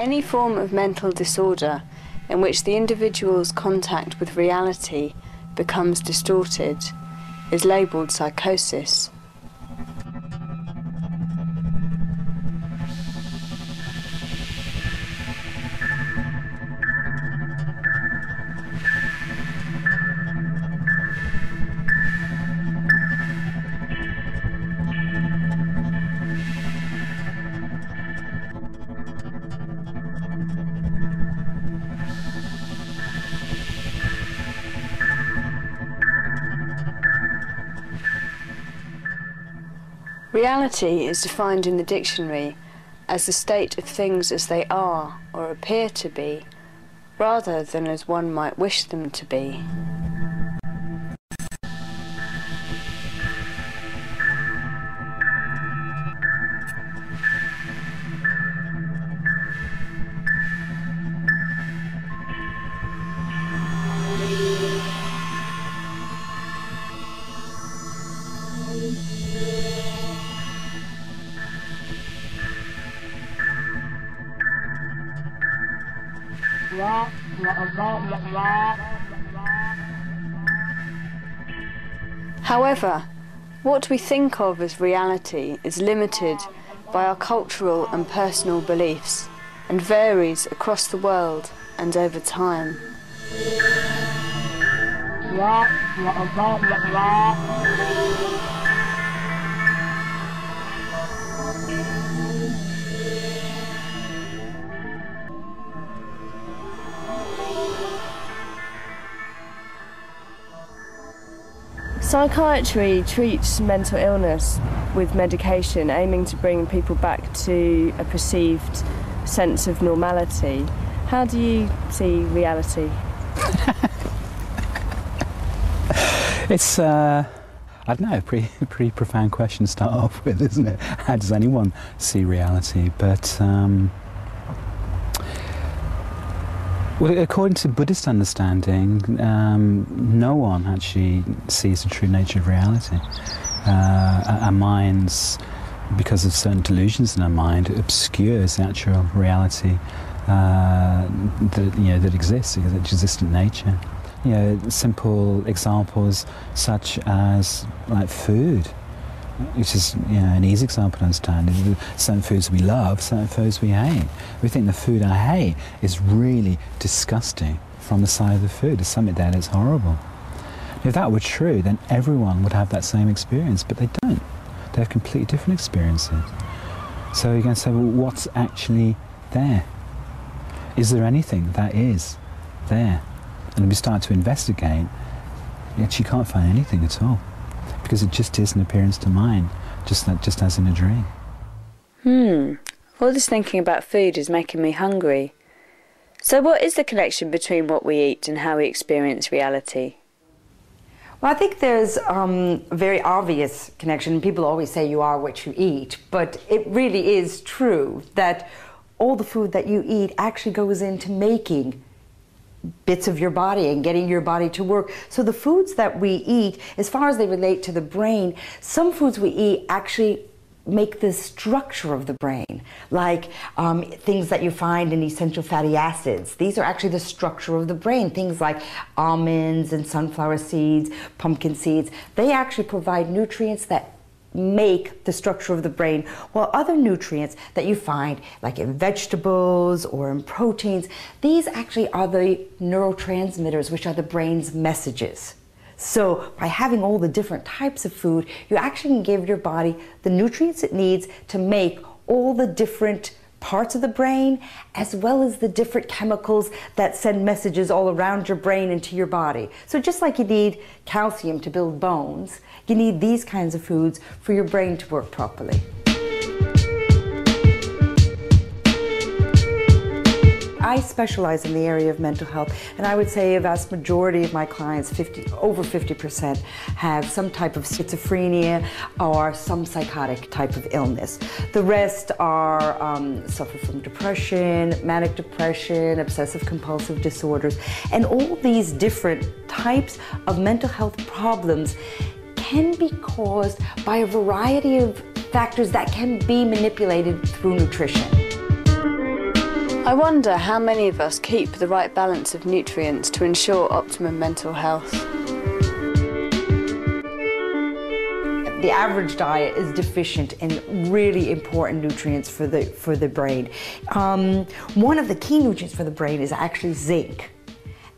Any form of mental disorder in which the individual's contact with reality becomes distorted is labelled psychosis. Reality is defined in the dictionary as the state of things as they are or appear to be, rather than as one might wish them to be. However, what we think of as reality is limited by our cultural and personal beliefs and varies across the world and over time. Psychiatry treats mental illness with medication, aiming to bring people back to a perceived sense of normality. How do you see reality? It's, I don't know, a pretty profound question to start off with, isn't it? How does anyone see reality? But well, according to Buddhist understanding, no one actually sees the true nature of reality. Our minds, because of certain delusions in our mind, obscures the actual reality that exists, that exists in nature. Simple examples such as like food, which is an easy example to understand. Certain foods we love, certain foods we hate. We think the food I hate is really disgusting from the side of the food. There's something there that's horrible. If that were true, then everyone would have that same experience, but they don't. They have completely different experiences. So you're going to say, well, what's actually there? Is there anything that is there? And we start to investigate, you actually can't find anything at all, because it just is an appearance to mind, just as in a dream. All this thinking about food is making me hungry. So what is the connection between what we eat and how we experience reality? Well, I think there's a very obvious connection. People always say you are what you eat, but it really is true that all the food that you eat actually goes into making bits of your body and getting your body to work. So the foods that we eat, as far as they relate to the brain, some foods we eat actually make the structure of the brain, like things that you find in essential fatty acids. These are actually the structure of the brain. Things like almonds and sunflower seeds, pumpkin seeds, they actually provide nutrients that make the structure of the brain, while other nutrients that you find like in vegetables or in proteins, these actually are the neurotransmitters, which are the brain's messages. So by having all the different types of food, you actually can give your body the nutrients it needs to make all the different parts of the brain, as well as the different chemicals that send messages all around your brain into your body. So just like you need calcium to build bones, you need these kinds of foods for your brain to work properly. I specialize in the area of mental health, and I would say a vast majority of my clients, over 50%, have some type of schizophrenia or some psychotic type of illness. The rest are suffer from depression, manic depression, obsessive compulsive disorders, and all these different types of mental health problems can be caused by a variety of factors that can be manipulated through nutrition. I wonder how many of us keep the right balance of nutrients to ensure optimum mental health. The average diet is deficient in really important nutrients for the brain. One of the key nutrients for the brain is actually zinc.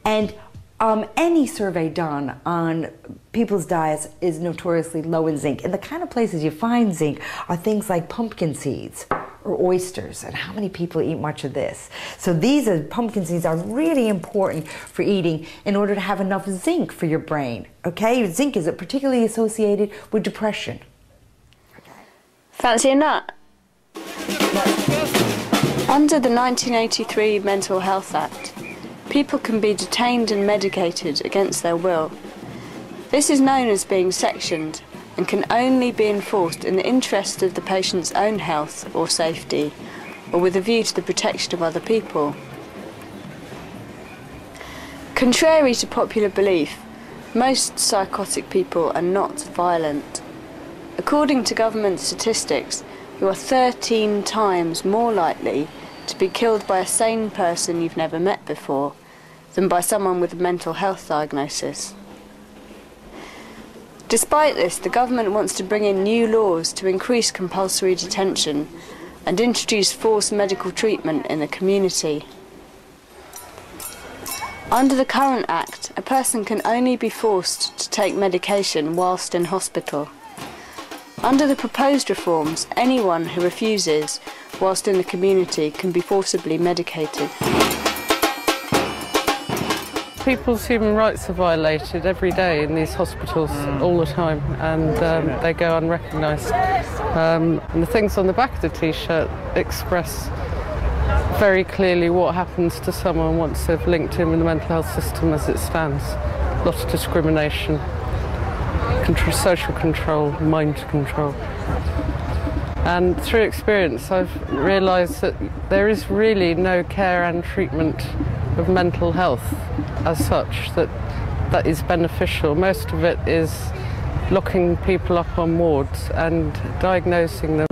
And any survey done on people's diets is notoriously low in zinc. And the kind of places you find zinc are things like pumpkin seeds or oysters. And how many people eat much of this? So pumpkin seeds are really important for eating in order to have enough zinc for your brain. Okay, zinc is particularly associated with depression. Fancy a nut? Under the 1983 Mental Health Act, people can be detained and medicated against their will. This is known as being sectioned and can only be enforced in the interest of the patient's own health or safety, or with a view to the protection of other people. Contrary to popular belief, most psychotic people are not violent. According to government statistics, you are 13 times more likely to be killed by a sane person you've never met before than by someone with a mental health diagnosis. Despite this, the government wants to bring in new laws to increase compulsory detention and introduce forced medical treatment in the community. Under the current Act, a person can only be forced to take medication whilst in hospital. Under the proposed reforms, anyone who refuses whilst in the community can be forcibly medicated. People's human rights are violated every day in these hospitals, all the time, and they go unrecognised. And the things on the back of the T-shirt express very clearly what happens to someone once they've linked in with the mental health system as it stands. Lots of discrimination, social control, mind control. And through experience, I've realised that there is really no care and treatment of mental health as such that is beneficial. Most of it is locking people up on wards and diagnosing them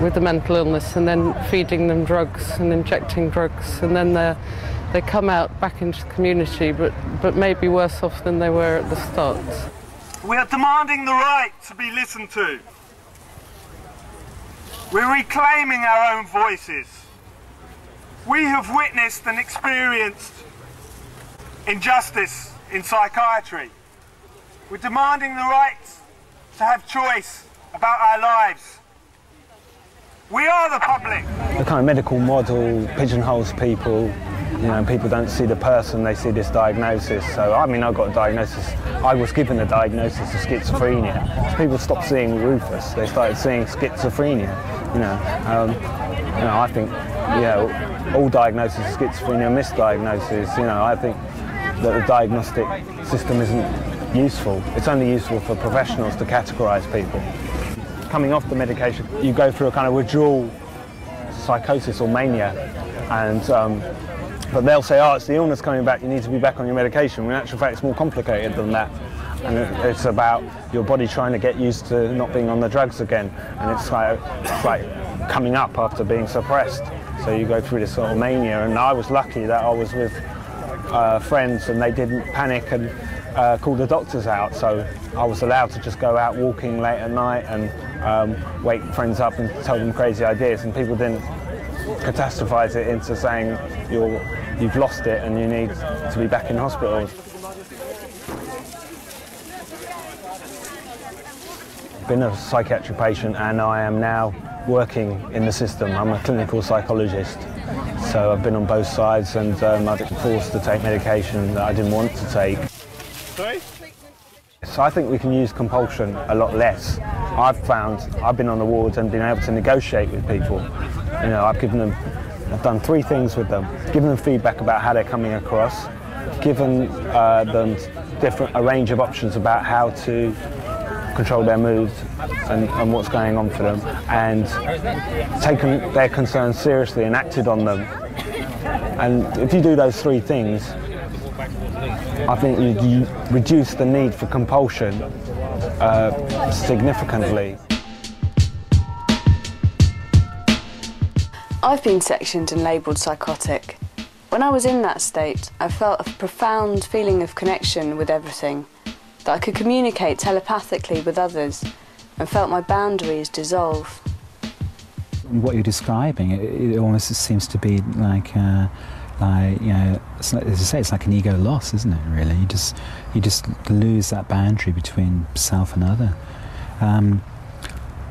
with the mental illness and then feeding them drugs and injecting drugs, and then they come out back into the community but maybe worse off than they were at the start. We are demanding the right to be listened to. We're reclaiming our own voices. We have witnessed and experienced injustice in psychiatry. We're demanding the right to have choice about our lives. We are the public. The kind of medical model pigeonholes people. You know, people don't see the person, they see this diagnosis. So, I mean, I got a diagnosis, I was given a diagnosis of schizophrenia. So people stopped seeing Rufus, they started seeing schizophrenia. I think, all diagnoses of schizophrenia are misdiagnoses. I think that the diagnostic system isn't useful. It's only useful for professionals to categorise people. Coming off the medication, you go through a kind of withdrawal psychosis or mania, and but they'll say, oh, it's the illness coming back, you need to be back on your medication. When in actual fact, it's more complicated than that. And it's about your body trying to get used to not being on the drugs again. And it's like coming up after being suppressed. So you go through this sort of mania. And I was lucky that I was with friends and they didn't panic and call the doctors out. So I was allowed to just go out walking late at night and wake friends up and tell them crazy ideas. And people didn't catastrophize it into saying you've lost it and you need to be back in hospital. I've been a psychiatric patient and I am now working in the system. I'm a clinical psychologist, so I've been on both sides, and I've been forced to take medication that I didn't want to take. Sorry? So I think we can use compulsion a lot less. I've been on the wards and been able to negotiate with people. I've done 3 things with them: given them feedback about how they're coming across, given them a range of options about how to control their moods and what's going on for them, and taken their concerns seriously and acted on them. And if you do those 3 things, I think you reduce the need for compulsion significantly. I've been sectioned and labelled psychotic. When I was in that state, I felt a profound feeling of connection with everything, that I could communicate telepathically with others, and felt my boundaries dissolve. What you're describing, it almost seems to be like you know, it's like, as you say, it's like an ego loss, isn't it? Really, you just lose that boundary between self and other,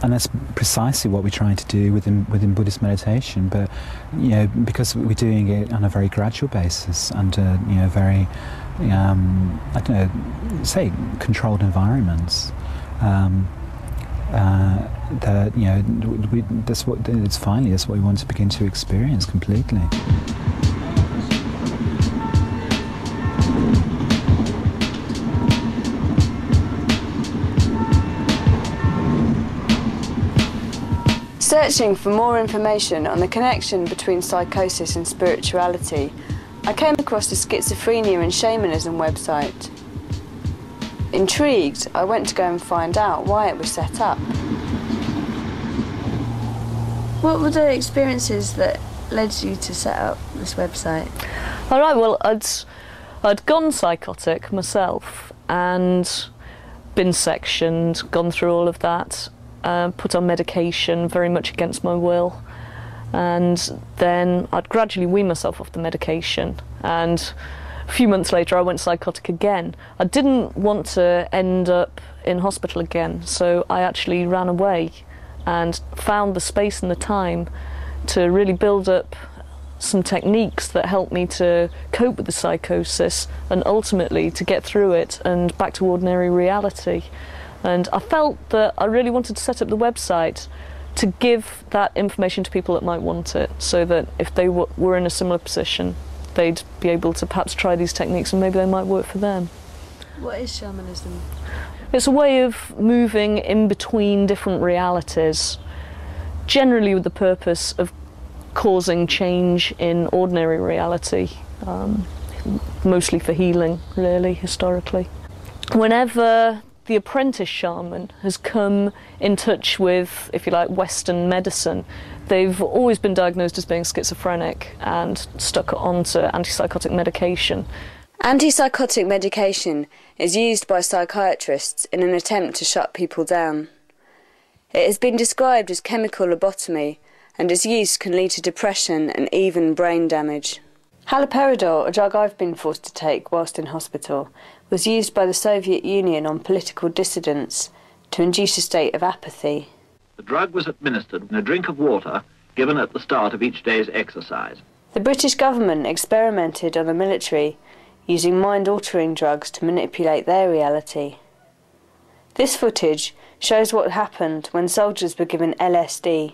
and that's precisely what we're trying to do within Buddhist meditation. But you know, because we're doing it on a very gradual basis, under very I don't know, say controlled environments. That that's what we want to begin to experience completely. Searching for more information on the connection between psychosis and spirituality, I came across the Schizophrenia and Shamanism website. Intrigued, I went to go and find out why it was set up. What were the experiences that led you to set up this website? All right, well, I'd gone psychotic myself and been sectioned, gone through all of that, put on medication very much against my will, and then I'd gradually wean myself off the medication, and a few months later I went psychotic again. I didn't want to end up in hospital again, so I actually ran away and found the space and the time to really build up some techniques that helped me to cope with the psychosis and ultimately to get through it and back to ordinary reality. And I felt that I really wanted to set up the website to give that information to people that might want it, so that if they were in a similar position, they'd be able to perhaps try these techniques and maybe they might work for them. What is shamanism? It's a way of moving in between different realities, generally with the purpose of causing change in ordinary reality, mostly for healing, really, historically. Whenever the apprentice shaman has come in touch with, if you like, Western medicine, they've always been diagnosed as being schizophrenic and stuck onto antipsychotic medication. Antipsychotic medication is used by psychiatrists in an attempt to shut people down. It has been described as chemical lobotomy, and its use can lead to depression and even brain damage. Haloperidol, a drug I've been forced to take whilst in hospital, was used by the Soviet Union on political dissidents to induce a state of apathy. The drug was administered in a drink of water given at the start of each day's exercise. The British government experimented on the military, using mind-altering drugs to manipulate their reality. This footage shows what happened when soldiers were given LSD.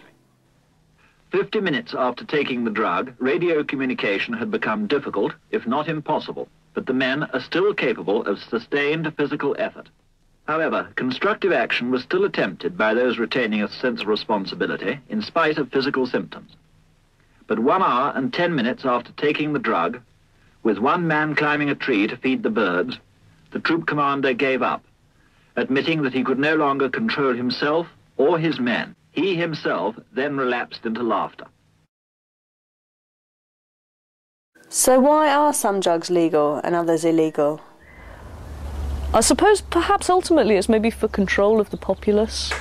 50 minutes after taking the drug, radio communication had become difficult, if not impossible, but the men are still capable of sustained physical effort. However, constructive action was still attempted by those retaining a sense of responsibility in spite of physical symptoms. But 1 hour and 10 minutes after taking the drug, with one man climbing a tree to feed the birds, the troop commander gave up, admitting that he could no longer control himself or his men. He himself then relapsed into laughter. So why are some drugs legal and others illegal? I suppose perhaps ultimately it's maybe for control of the populace.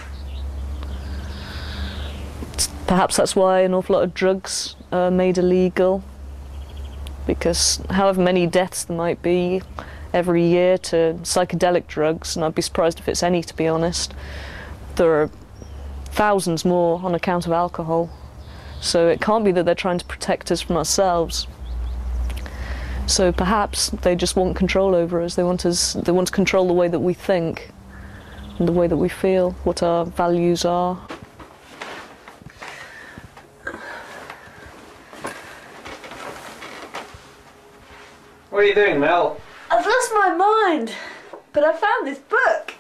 Perhaps that's why an awful lot of drugs are made illegal, because however many deaths there might be every year to psychedelic drugs, and I'd be surprised if it's any, to be honest, there are thousands more on account of alcohol. So it can't be that they're trying to protect us from ourselves. So perhaps they just want control over us. They want to control the way that we think and the way that we feel, what our values are. What are you doing, Mel? I've lost my mind, but I found this book.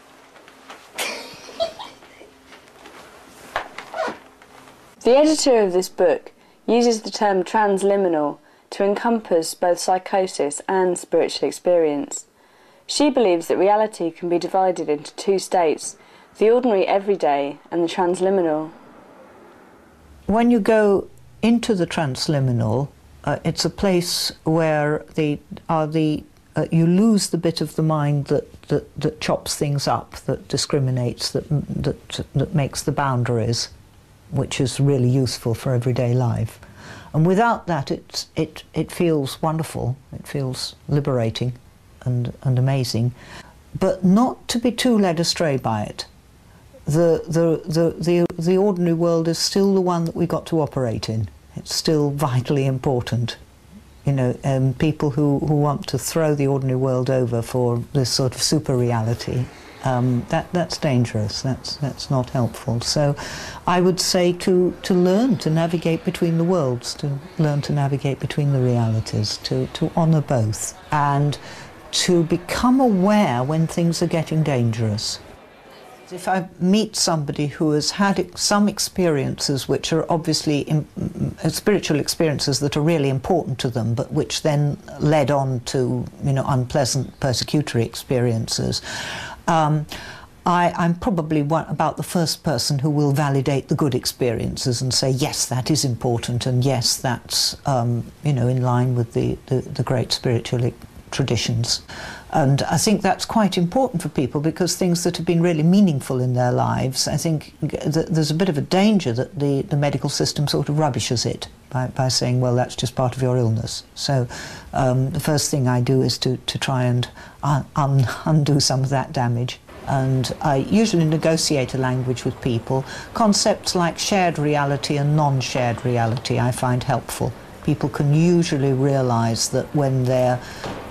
The editor of this book uses the term transliminal to encompass both psychosis and spiritual experience. She believes that reality can be divided into two states, the ordinary everyday and the transliminal. When you go into the transliminal, it's a place where you lose the bit of the mind that chops things up, that discriminates, that makes the boundaries, which is really useful for everyday life. And without that, it feels wonderful. It feels liberating and amazing, but not to be too led astray by it. The ordinary world is still the one that we got to operate in. It's still vitally important. You know, people who want to throw the ordinary world over for this sort of super reality, that's dangerous. That's not helpful. So, I would say to learn to navigate between the worlds, to learn to navigate between the realities, to honour both, and to become aware when things are getting dangerous. If I meet somebody who has had some experiences which are obviously spiritual experiences that are really important to them, but which then led on to, you know, unpleasant persecutory experiences, I'm probably about the first person who will validate the good experiences and say, yes, that is important, and yes, that's you know, in line with the great spiritual traditions. And I think that's quite important for people, because things that have been really meaningful in their lives, I think there's a bit of a danger that the medical system sort of rubbishes it by saying, well, that's just part of your illness. So the first thing I do is to try and undo some of that damage. And I usually negotiate a language with people. Concepts like shared reality and non-shared reality I find helpful. People can usually realise that when they're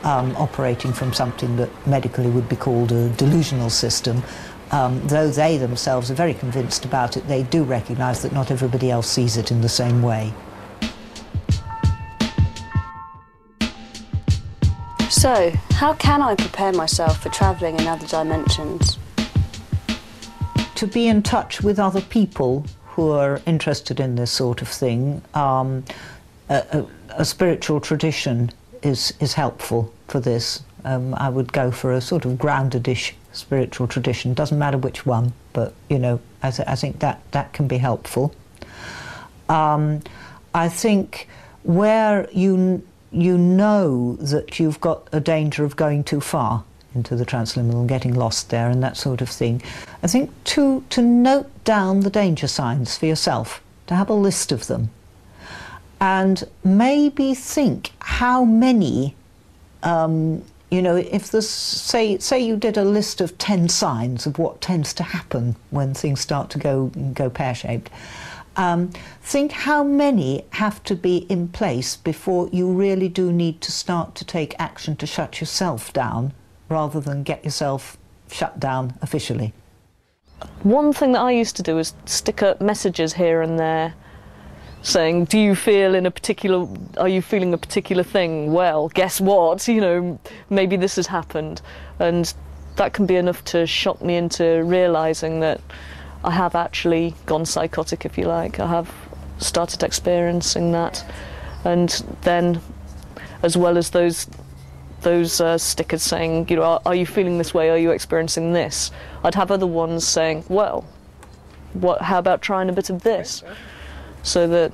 operating from something that medically would be called a delusional system, though they themselves are very convinced about it, they do recognise that not everybody else sees it in the same way. So, how can I prepare myself for travelling in other dimensions? To be in touch with other people who are interested in this sort of thing, a spiritual tradition is helpful for this. I would go for a sort of grounded-ish spiritual tradition. Doesn't matter which one, but you know, I think that can be helpful. I think where you know that you've got a danger of going too far into the transliminal and getting lost there and that sort of thing, I think to note down the danger signs for yourself, to have a list of them, and maybe think how many, you know, if there's, say you did a list of 10 signs of what tends to happen when things start to go pear-shaped, think how many have to be in place before you really do need to start to take action to shut yourself down, rather than get yourself shut down officially. One thing that I used to do is stick up messages here and there saying, do you feel are you feeling a particular thing? Well, guess what, you know, maybe this has happened. And that can be enough to shock me into realising that I have actually gone psychotic, if you like. I have started experiencing that. And then, as well as those stickers saying, you know, are you feeling this way? Are you experiencing this? I'd have other ones saying, well, how about trying a bit of this? So that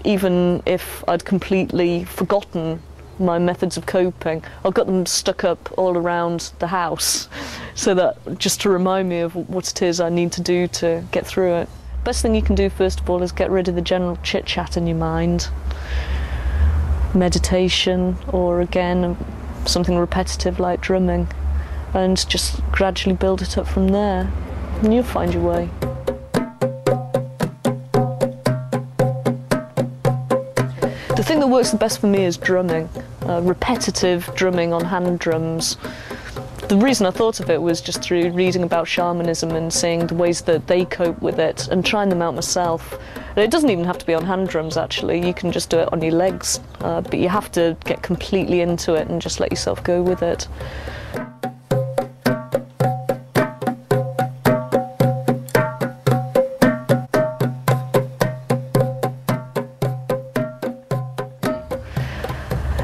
even if I'd completely forgotten my methods of coping, I've got them stuck up all around the house, so that just to remind me of what it is I need to do to get through it. Best thing you can do, first of all, is get rid of the general chit-chat in your mind. Meditation, or again, something repetitive like drumming, and just gradually build it up from there, and you'll find your way. The thing that works the best for me is drumming, repetitive drumming on hand drums. The reason I thought of it was just through reading about shamanism and seeing the ways that they cope with it and trying them out myself. And it doesn't even have to be on hand drums, actually. You can just do it on your legs, but you have to get completely into it and just let yourself go with it.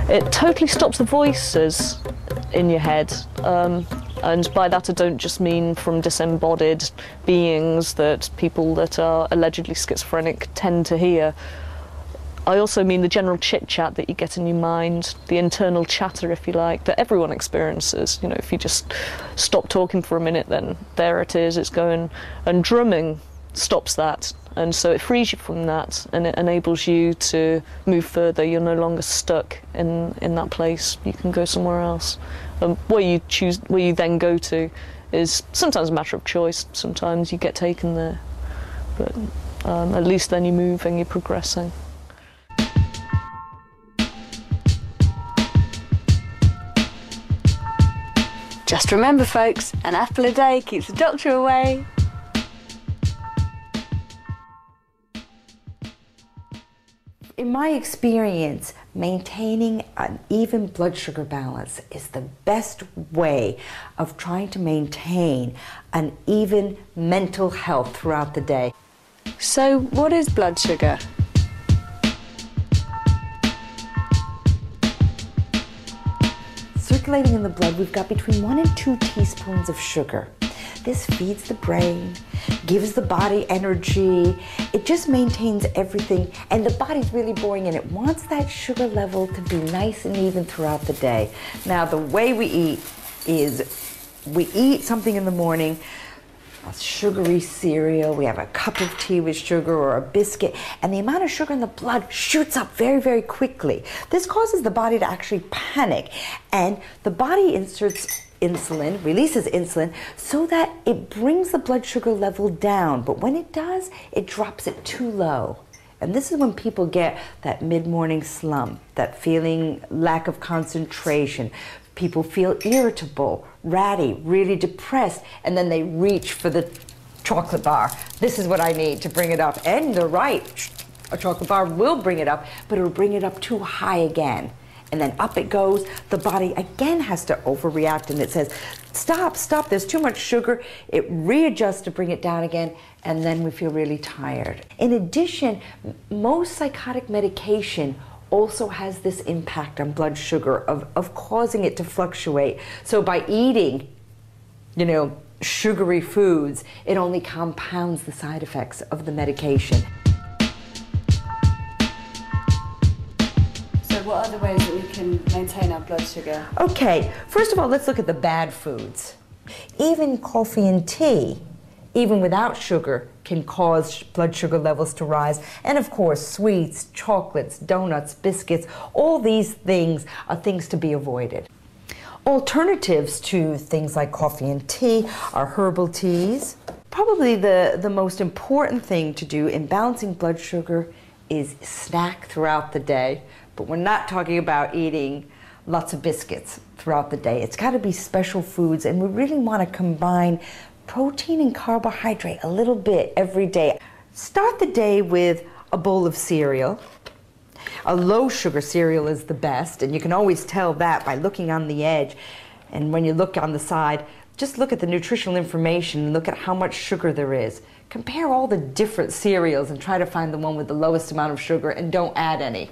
It totally stops the voices in your head, and by that I don't just mean from disembodied beings that people that are allegedly schizophrenic tend to hear. I also mean the general chit-chat that you get in your mind, the internal chatter, if you like, that everyone experiences. You know, if you just stop talking for a minute, then there it is, it's going. And drumming stops that, and so it frees you from that, and it enables you to move further. You're no longer stuck in that place. You can go somewhere else. Where you then go to is sometimes a matter of choice. Sometimes you get taken there, but at least then you're moving, you're progressing. Just remember, folks, an apple a day keeps the doctor away. In my experience, maintaining an even blood sugar balance is the best way of trying to maintain an even mental health throughout the day. So, what is blood sugar? Circulating in the blood, we've got between 1 and 2 teaspoons of sugar. This feeds the brain, gives the body energy, it just maintains everything, and the body's really boring and it wants that sugar level to be nice and even throughout the day. Now, the way we eat is we eat something in the morning, a sugary cereal, we have a cup of tea with sugar or a biscuit, and the amount of sugar in the blood shoots up very, very quickly. This causes the body to actually panic, and the body inserts insulin, releases insulin, so that it brings the blood sugar level down. But when it does, it drops it too low. And this is when people get that mid-morning slump, that feeling lack of concentration. People feel irritable, ratty, really depressed, and then they reach for the chocolate bar. This is what I need to bring it up. And they're right, a chocolate bar will bring it up, but it'll bring it up too high again. And then up it goes. The body again has to overreact, and it says, stop, stop, there's too much sugar. It readjusts to bring it down again, and then we feel really tired. In addition, most psychotic medication also has this impact on blood sugar of causing it to fluctuate. So by eating, sugary foods, it only compounds the side effects of the medication. What are the ways that we can maintain our blood sugar? Okay, first of all, let's look at the bad foods. Even coffee and tea, even without sugar, can cause blood sugar levels to rise. And of course, sweets, chocolates, donuts, biscuits, all these things are things to be avoided. Alternatives to things like coffee and tea are herbal teas. Probably the most important thing to do in balancing blood sugar is snack throughout the day. But we're not talking about eating lots of biscuits throughout the day. It's got to be special foods, and we really want to combine protein and carbohydrate a little bit every day. Start the day with a bowl of cereal. A low sugar cereal is the best, and you can always tell that by looking on the edge. And when you look on the side, just look at the nutritional information and look at how much sugar there is. Compare all the different cereals and try to find the one with the lowest amount of sugar, and don't add any.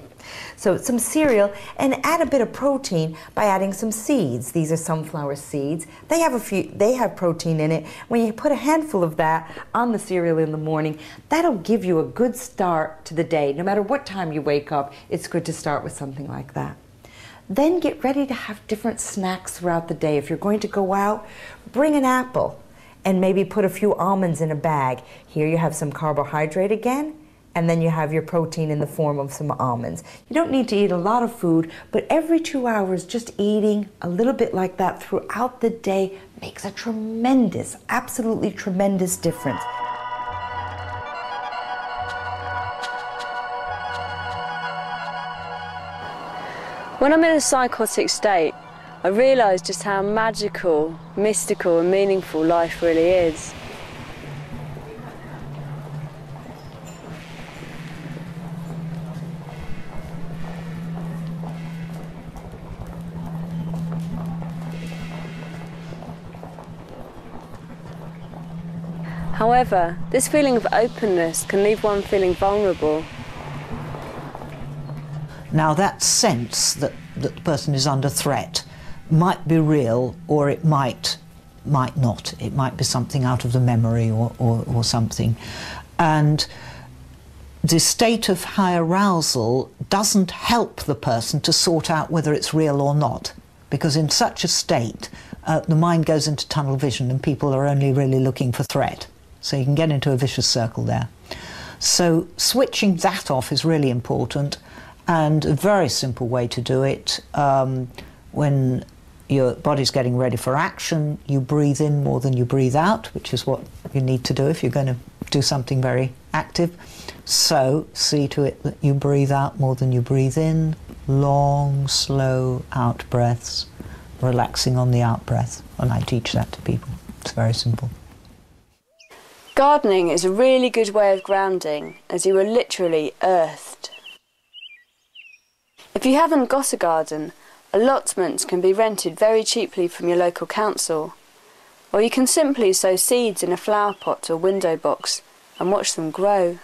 So some cereal, and add a bit of protein by adding some seeds. These are sunflower seeds. They have protein in it. When you put a handful of that on the cereal in the morning, that'll give you a good start to the day. No matter what time you wake up, it's good to start with something like that. Then get ready to have different snacks throughout the day. If you're going to go out, bring an apple and maybe put a few almonds in a bag. Here you have some carbohydrate again, and then you have your protein in the form of some almonds. You don't need to eat a lot of food, but every 2 hours, just eating a little bit like that throughout the day makes a tremendous, absolutely tremendous difference. When I'm in a psychotic state, I realise just how magical, mystical and meaningful life really is. However, this feeling of openness can leave one feeling vulnerable. Now that sense that the person is under threat might be real, or it might not. It might be something out of the memory or something. And the state of high arousal doesn't help the person to sort out whether it's real or not, because in such a state the mind goes into tunnel vision and people are only really looking for threat. So you can get into a vicious circle there. So switching that off is really important, and a very simple way to do it, when your body's getting ready for action, you breathe in more than you breathe out, which is what you need to do if you're going to do something very active. So see to it that you breathe out more than you breathe in, long, slow out breaths, relaxing on the out breath, and I teach that to people. It's very simple. Gardening is a really good way of grounding, as you are literally earthed. If you haven't got a garden, allotments can be rented very cheaply from your local council, or you can simply sow seeds in a flower pot or window box and watch them grow.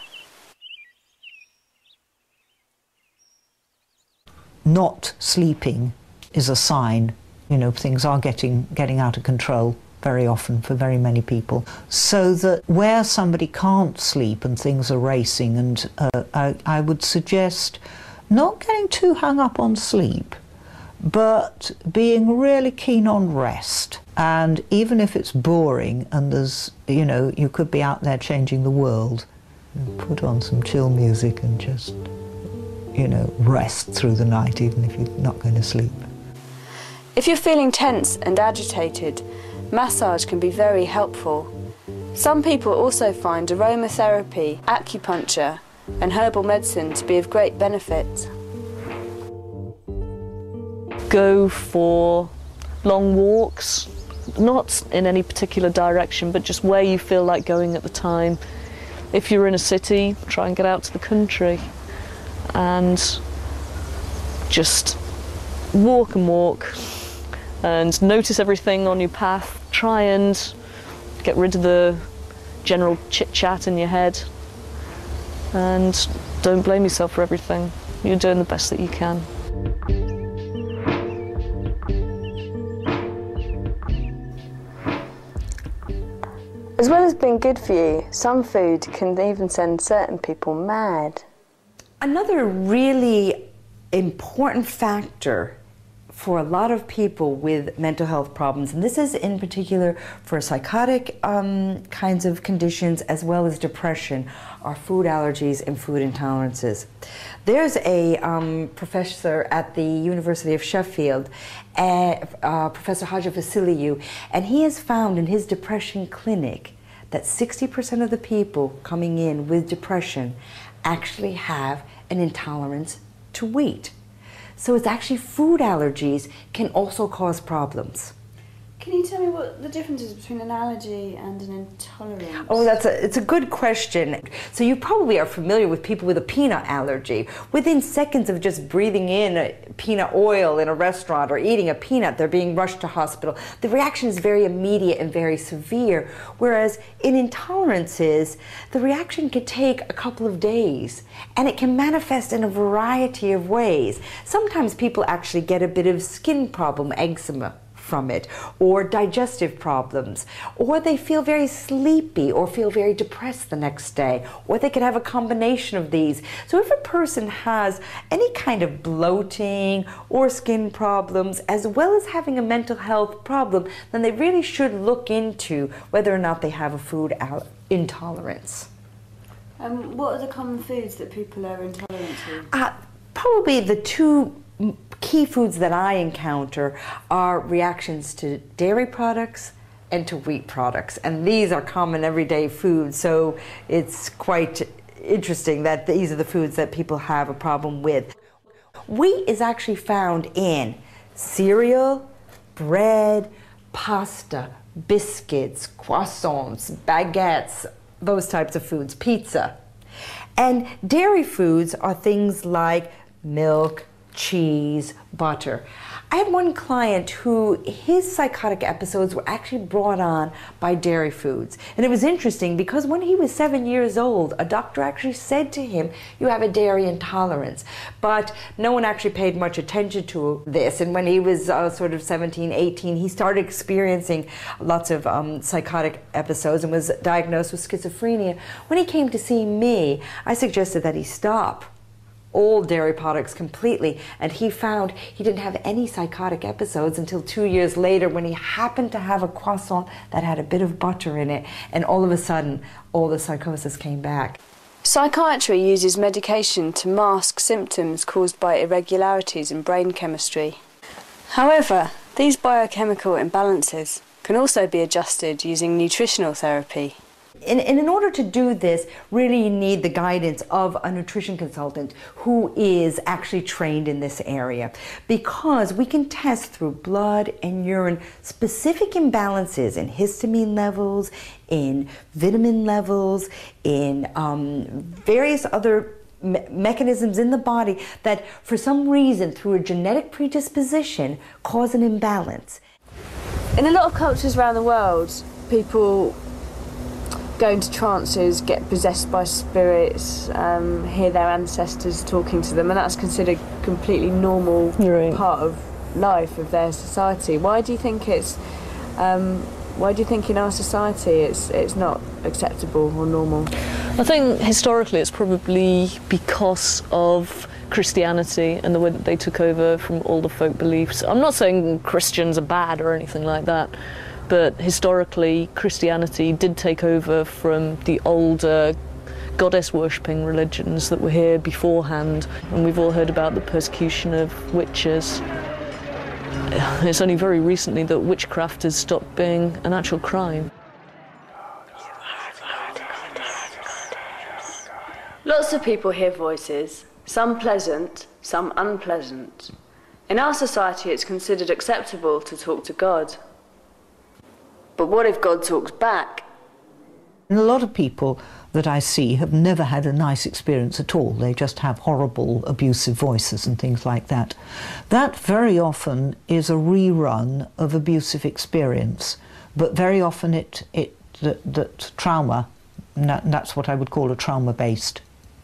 Not sleeping is a sign, you know, things are getting out of control very often for very many people. So that where somebody can't sleep and things are racing, and I would suggest not getting too hung up on sleep, but being really keen on rest. And even if it's boring and there's, you know, you could be out there changing the world, put on some chill music and just, you know, rest through the night, even if you're not going to sleep. If you're feeling tense and agitated, massage can be very helpful. Some people also find aromatherapy, acupuncture and herbal medicine to be of great benefit. Go for long walks, not in any particular direction, but just where you feel like going at the time. If you're in a city, try and get out to the country and just walk and walk and notice everything on your path. Try and get rid of the general chit-chat in your head, and don't blame yourself for everything. You're doing the best that you can. As well as being good for you, some food can even send certain people mad. Another really important factor for a lot of people with mental health problems, and this is in particular for psychotic kinds of conditions as well as depression, are food allergies and food intolerances. There's a professor at the University of Sheffield, Professor Haja Vasiliou, and he has found in his depression clinic that 60% of the people coming in with depression actually have an intolerance to wheat. So it's actually food allergies can also cause problems. Can you tell me what the difference is between an allergy and an intolerance? Oh, it's a good question. So you probably are familiar with people with a peanut allergy. Within seconds of just breathing in peanut oil in a restaurant or eating a peanut, they're being rushed to hospital. The reaction is very immediate and very severe, whereas in intolerances, the reaction can take a couple of days, and it can manifest in a variety of ways. Sometimes people actually get a bit of skin problem, eczema, from it, or digestive problems, or they feel very sleepy or feel very depressed the next day, or they could have a combination of these. So if a person has any kind of bloating or skin problems, as well as having a mental health problem, then they really should look into whether or not they have a food intolerance. What are the common foods that people are intolerant to? Probably the two key foods that I encounter are reactions to dairy products and to wheat products, and these are common everyday foods, so it's quite interesting that these are the foods that people have a problem with. Wheat is actually found in cereal, bread, pasta, biscuits, croissants, baguettes, those types of foods, pizza. And dairy foods are things like milk, cheese, butter. I had one client who his psychotic episodes were actually brought on by dairy foods. And it was interesting because when he was 7 years old, a doctor actually said to him, you have a dairy intolerance. But no one actually paid much attention to this. And when he was sort of 17, 18, he started experiencing lots of psychotic episodes and was diagnosed with schizophrenia. When he came to see me, I suggested that he stop all dairy products completely, and he found he didn't have any psychotic episodes until 2 years later when he happened to have a croissant that had a bit of butter in it, and all of a sudden all the psychosis came back. Psychiatry uses medication to mask symptoms caused by irregularities in brain chemistry. However, these biochemical imbalances can also be adjusted using nutritional therapy. In order to do this, really you need the guidance of a nutrition consultant who is actually trained in this area, because we can test through blood and urine specific imbalances in histamine levels, in vitamin levels, in various other mechanisms in the body that for some reason through a genetic predisposition cause an imbalance. In a lot of cultures around the world, people go into trances, get possessed by spirits, hear their ancestors talking to them, and that's considered a completely normal part of life of their society. Why do you think it's? Why do you think in our society it's not acceptable or normal? I think historically it's probably because of Christianity and the way that they took over from all the folk beliefs. I'm not saying Christians are bad or anything like that, but historically Christianity did take over from the older goddess worshipping religions that were here beforehand, and we've all heard about the persecution of witches. It's only very recently that witchcraft has stopped being an actual crime. Lots of people hear voices, some pleasant, some unpleasant. In our society it's considered acceptable to talk to God. But what if God talks back? And a lot of people that I see have never had a nice experience at all. They just have horrible, abusive voices and things like that. That very often is a rerun of abusive experience, but very often that trauma, that's what I would call a trauma-based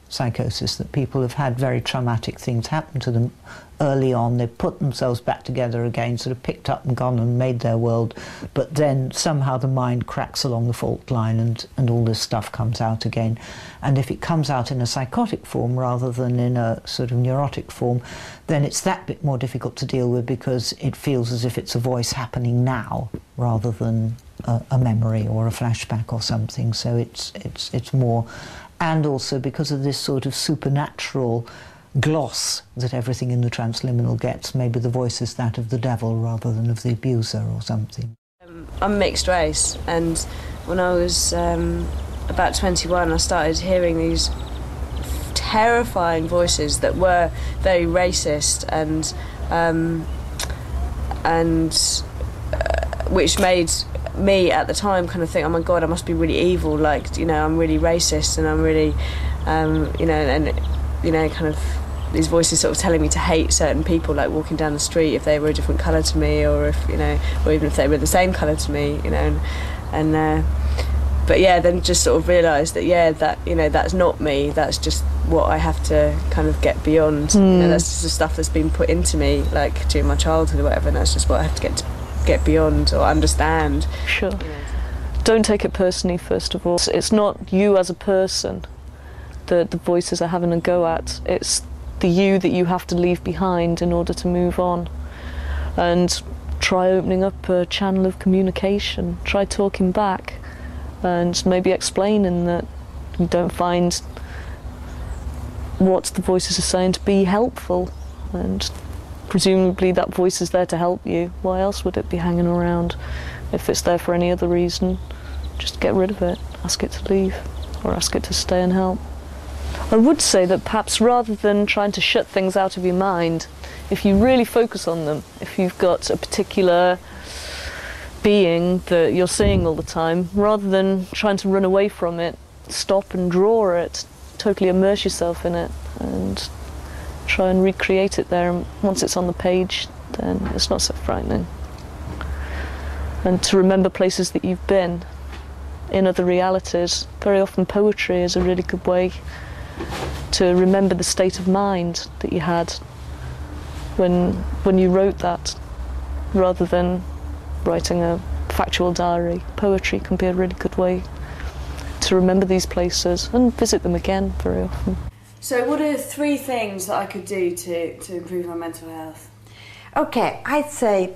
psychosis, that people have had very traumatic things happen to them early on. They've put themselves back together again, sort of picked up and gone and made their world, but then somehow the mind cracks along the fault line and all this stuff comes out again. And if it comes out in a psychotic form rather than in a sort of neurotic form, then it's that bit more difficult to deal with, because it feels as if it's a voice happening now rather than a memory or a flashback or something. So it's more, and also because of this sort of supernatural gloss that everything in the transliminal gets, maybe the voice is that of the devil rather than of the abuser or something. I'm mixed race, and when I was about 21 I started hearing these terrifying voices that were very racist and which made me at the time kind of think, oh my god, I must be really evil, like, you know, I'm really racist and I'm really kind of these voices sort of telling me to hate certain people, like walking down the street if they were a different colour to me, or if, you know, or even if they were the same colour to me, you know, but yeah, then just sort of realised that, yeah, that, you know, that's not me, that's just what I have to kind of get beyond. You know, that's just the stuff that's been put into me, like during my childhood or whatever, and that's just what I have to get beyond or understand. Sure. You know. Don't take it personally, first of all. It's not you as a person that the voices are having a go at. It's the you that you have to leave behind in order to move on. And try opening up a channel of communication. Try talking back and maybe explaining that you don't find what the voices are saying to be helpful, and presumably that voice is there to help you. Why else would it be hanging around? If it's there for any other reason, just get rid of it. Ask it to leave, or ask it to stay and help. I would say that perhaps rather than trying to shut things out of your mind, if you really focus on them, if you've got a particular being that you're seeing all the time, rather than trying to run away from it, stop and draw it, totally immerse yourself in it, and try and recreate it there, and once it's on the page, then it's not so frightening. And to remember places that you've been in other realities. Very often poetry is a really good way to remember the state of mind that you had when you wrote that, rather than writing a factual diary. Poetry can be a really good way to remember these places and visit them again very often. So what are 3 things that I could do to improve my mental health? Okay, I'd say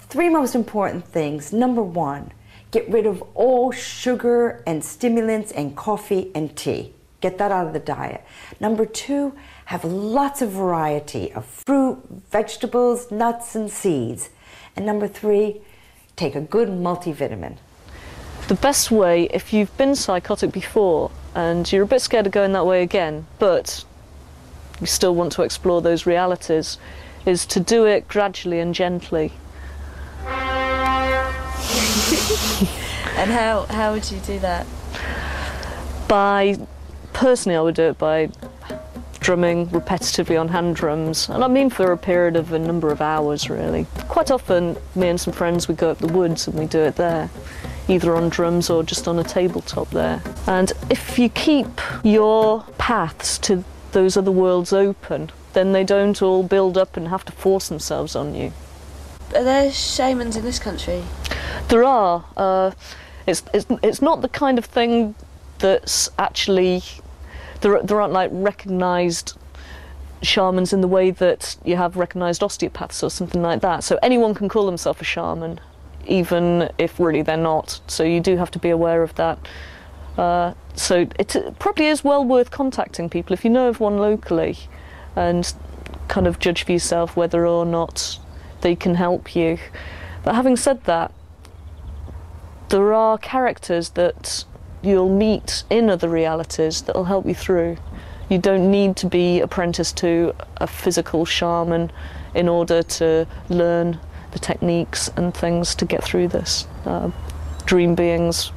3 most important things. Number 1, get rid of all sugar and stimulants and coffee and tea. Get that out of the diet. Number 2, have lots of variety of fruit, vegetables, nuts and seeds. And number 3, take a good multivitamin. The best way, if you've been psychotic before and you're a bit scared of going that way again, but you still want to explore those realities, is to do it gradually and gently. And how would you do that? Personally, I would do it by drumming repetitively on hand drums, and I mean for a period of a number of hours, really. Quite often, me and some friends, we go up the woods and we do it there, either on drums or just on a tabletop there. And if you keep your paths to those other worlds open, then they don't all build up and have to force themselves on you. Are there shamans in this country? There are. It's not the kind of thing that's actually... There aren't like recognised shamans in the way that you have recognised osteopaths or something like that. So anyone can call themselves a shaman, even if really they're not. So you do have to be aware of that. So it probably is well worth contacting people if you know of one locally, and kind of judge for yourself whether or not they can help you. But having said that, there are characters that you'll meet in other realities that will help you through. You don't need to be apprenticed to a physical shaman in order to learn the techniques and things to get through this. Dream beings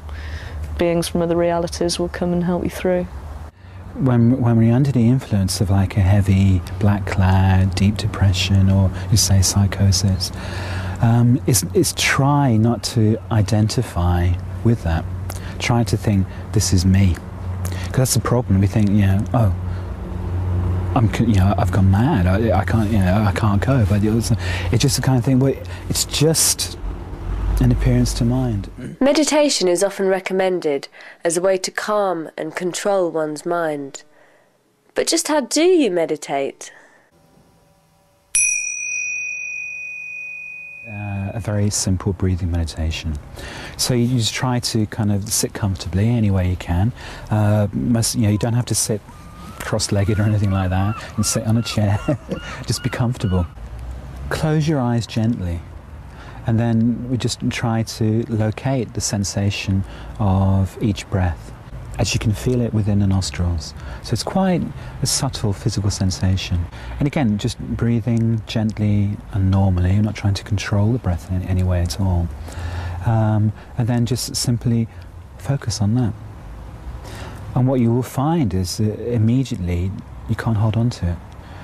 from other realities will come and help you through. When we're under the influence of like a heavy black cloud, deep depression, or you say psychosis, is try not to identify with that. Try to think, this is me. Because that's the problem. We think, oh, I've gone mad. I can't, I can't cope. It's just the kind of thing where it's just an appearance to mind. Meditation is often recommended as a way to calm and control one's mind. But just how do you meditate? A very simple breathing meditation. So you just try to kind of sit comfortably any way you can. You don't have to sit cross-legged or anything like that, and sit on a chair. Just be comfortable. Close your eyes gently, and then we just try to locate the sensation of each breath, as you can feel it within the nostrils. So it's quite a subtle physical sensation. And again, just breathing gently and normally. You're not trying to control the breath in any way at all. And then just simply focus on that. And what you will find is that immediately you can't hold on to it.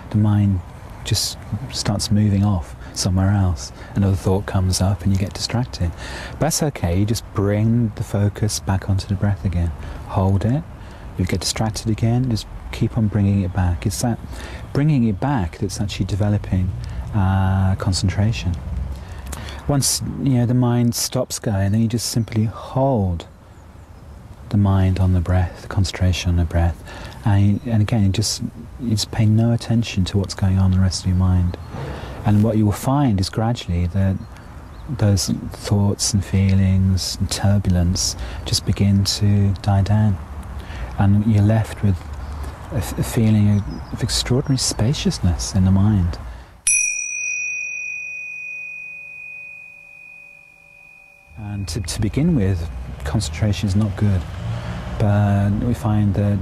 The mind just starts moving off somewhere else. Another thought comes up and you get distracted. But that's okay, you just bring the focus back onto the breath again. Hold it, you get distracted again, just keep on bringing it back. It's that bringing it back that's actually developing concentration. Once the mind stops going, then you just simply hold the mind on the breath, the concentration on the breath, and again, you just pay no attention to what's going on in the rest of your mind. And what you will find is gradually that those thoughts and feelings and turbulence just begin to die down, and you're left with a feeling of extraordinary spaciousness in the mind. And to begin with, concentration is not good, but we find that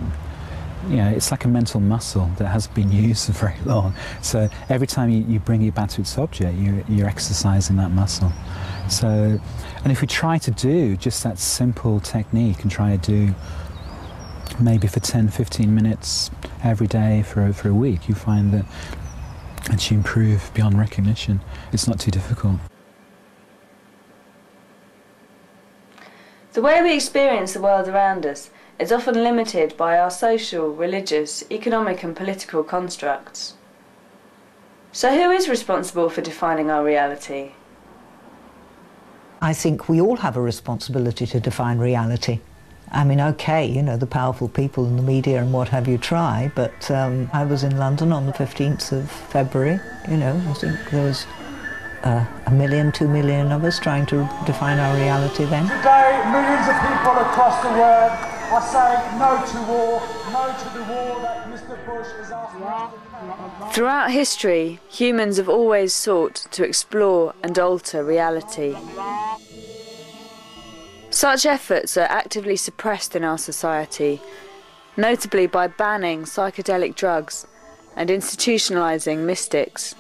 it's like a mental muscle that hasn't been used for very long. So every time you bring it back to its object, you're exercising that muscle. So, and if we try to do just that simple technique and try to do maybe for 10-15 minutes every day for a week, you find that and to improve beyond recognition. It's not too difficult. The way we experience the world around us is often limited by our social, religious, economic and political constructs. So who is responsible for defining our reality? I think we all have a responsibility to define reality. I mean, okay, you know, the powerful people in the media and what have you try, but I was in London on the 15th of February, you know, I think there was 1 million, 2 million of us trying to define our reality then. Today, millions of people across the world are saying no to war, no to the war that Mr. Bush is asking us to. Throughout history, humans have always sought to explore and alter reality. Such efforts are actively suppressed in our society, notably by banning psychedelic drugs and institutionalizing mystics.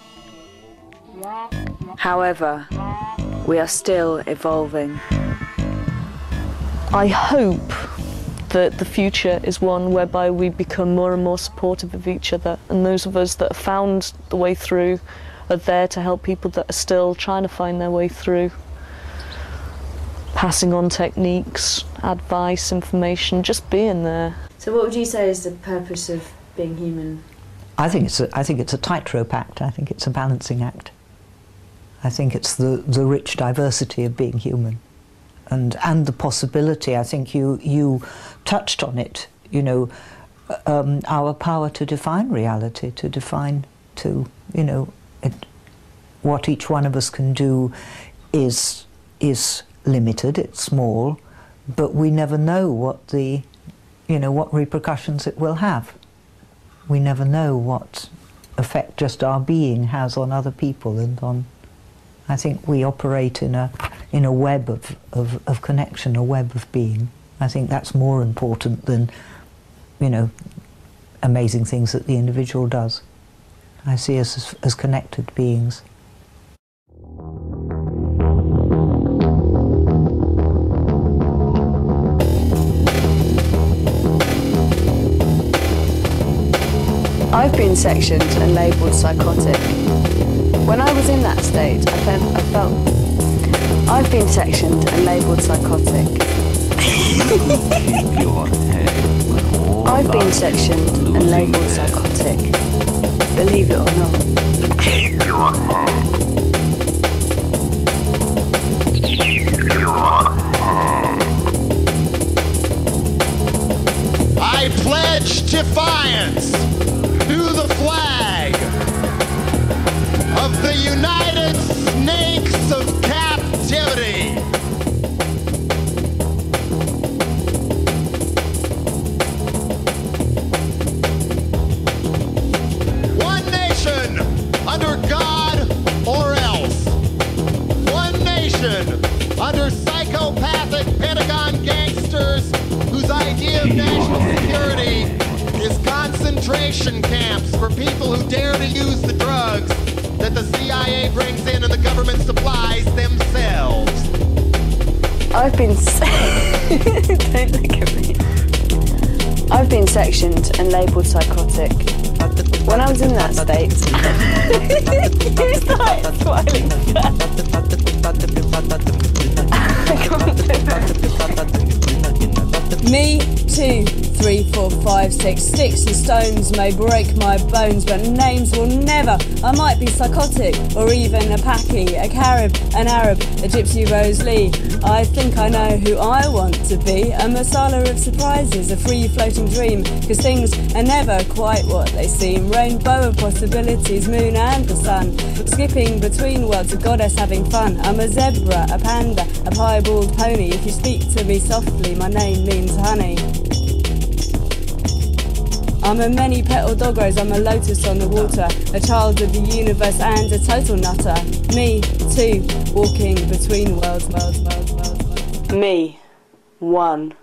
However, we are still evolving. I hope that the future is one whereby we become more and more supportive of each other, and those of us that have found the way through are there to help people that are still trying to find their way through. Passing on techniques, advice, information, just being there. So what would you say is the purpose of being human? I think it's a tightrope act. I think it's a balancing act. I think it's the rich diversity of being human, and the possibility. I think you touched on it. You know, our power to define reality, what each one of us can do is limited. It's small, but we never know what what repercussions it will have. We never know what effect just our being has on other people and on. I think we operate in a web of connection, a web of being. I think that's more important than, amazing things that the individual does. I see us as connected beings. I've been sectioned and labelled psychotic. When I was in that state, I felt I've been sectioned and labelled psychotic. I've been sectioned and labelled psychotic. Believe it or not. Keep your head. I pledge defiance to the flag of the United Snakes of Captivity. One nation under God or else. One nation under psychopathic Pentagon gangsters whose idea of national security is concentration camps for people who dare to use the drugs that the CIA brings in and the government supplies themselves. I've been don't look at me. I've been sectioned and labelled psychotic. When I was in that state, you started smiling. I can't do that. Me, 2, 3, 4, 5, 6. Sticks and stones may break my bones, but names will never. I might be psychotic, or even a Paki, a Carib, an Arab, a Gypsy Rose Lee. I think I know who I want to be. A masala of surprises, a free floating dream, cause things are never quite what they seem. Rainbow of possibilities, moon and the sun, skipping between worlds, a goddess having fun. I'm a zebra, a panda, a piebald pony. If you speak to me softly, my name means honey. I'm a many-petal dog rose, I'm a lotus on the water, a child of the universe and a total nutter. Me, too, walking between worlds. Me, 1.